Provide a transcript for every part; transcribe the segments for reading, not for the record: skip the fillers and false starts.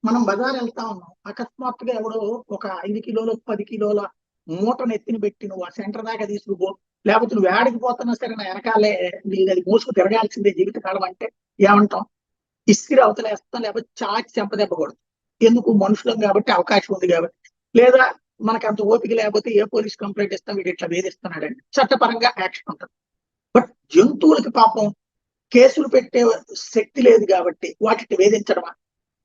మనం బజార్ వెళ్తా ఉన్నాం, అకస్మాత్తుగా ఎవడో ఒక 5 కిలోలు 10 కిలోల మూటను ఎత్తిన పెట్టి నువ్వు ఆ సెంటర్ దాకా తీసుకుపో, లేకపోతే నువ్వు ఏడికి పోతున్నా సరే నా వెనకాలే నీది అది మోసుకు తిరగాల్సిందే జీవితకాలం అంటే ఏమంటాం? ఇస్త్రీ అవతలేస్తాం, లేకపోతే చాచి చెంపదెబ్బకూడదు. ఎందుకు? మనుషులం కాబట్టి, అవకాశం ఉంది కాబట్టి. లేదా మనకు అంత ఓపిక లేకపోతే ఏ పోలీస్ కంప్లైంట్ ఇస్తాం, వీడు ఇట్లా వేధిస్తున్నాడండి, చట్టపరంగా యాక్షన్ ఉంటుంది. బట్ జంతువులకి పాపం కేసులు పెట్టే శక్తి లేదు కాబట్టి వాటిని వేధించడమా?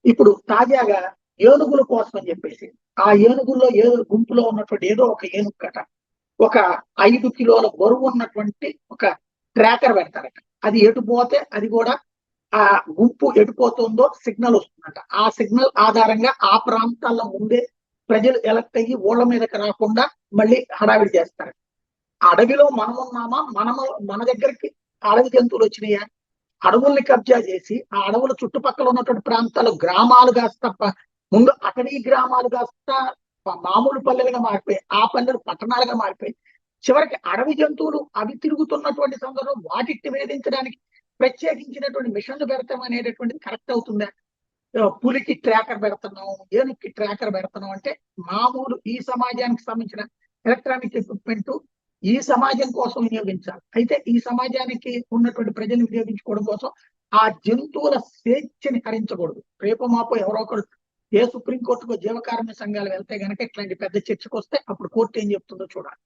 ఇప్పుడు తాజాగా ఏనుగుల కోసం అని చెప్పేసి, ఆ ఏనుగుల్లో గుంపులో ఉన్నటువంటి ఏదో ఒక ఏనుగు కట ఒక 5 కిలోల బరువు ఉన్నటువంటి ఒక ట్రాకర్ పెడతారట. అది ఎటు పోతే అది కూడా ఆ గుంపు ఎటుపోతుందో సిగ్నల్ వస్తుందట. ఆ సిగ్నల్ ఆధారంగా ఆ ప్రాంతాల్లో ముందే ప్రజలు ఎలక్ట్ అయ్యి ఊళ్ళ మీదకి రాకుండా మళ్ళీ హడావిడి చేస్తారు. అడవిలో మనం ఉన్నామా, మన దగ్గరికి అడవి జంతువులు వచ్చినాయా? అడవుల్ని కబ్జా చేసి ఆ అడవుల చుట్టుపక్కల ఉన్నటువంటి ప్రాంతాలు గ్రామాలు కాస్త ముందు అటవీ గ్రామాలు కాస్త మామూలు పల్లెలుగా మారిపోయి, ఆ పల్లెలు పట్టణాలుగా మారిపోయి, చివరికి అడవి జంతువులు అవి తిరుగుతున్నటువంటి సందర్భంలో వాటిని వేధించడానికి ప్రత్యేకించినటువంటి మిషన్లు పెడతాం అనేటటువంటిది కరెక్ట్ అవుతుందా? పులికి ట్రాకర్ పెడుతున్నాం, ఏనుగుకి ట్రాకర్ పెడుతున్నాం అంటే మామూలు ఈ సమాజానికి సంబంధించిన ఎలక్ట్రానిక్ ఎక్విప్మెంట్ ఈ సమాజం కోసం వినియోగించాలి. అయితే ఈ సమాజానికి ఉన్నటువంటి ప్రజలు వినియోగించుకోవడం కోసం ఆ జంతువుల స్వేచ్ఛని హరించకూడదు. రేపు మాపో ఎవరో ఒకరు ఏ సుప్రీంకోర్టుకో జీవకారుణ్య సంఘాలు వెళ్తే గనక ఇట్లాంటి పెద్ద చర్చకు వస్తే అప్పుడు కోర్టు ఏం చెప్తుందో చూడాలి.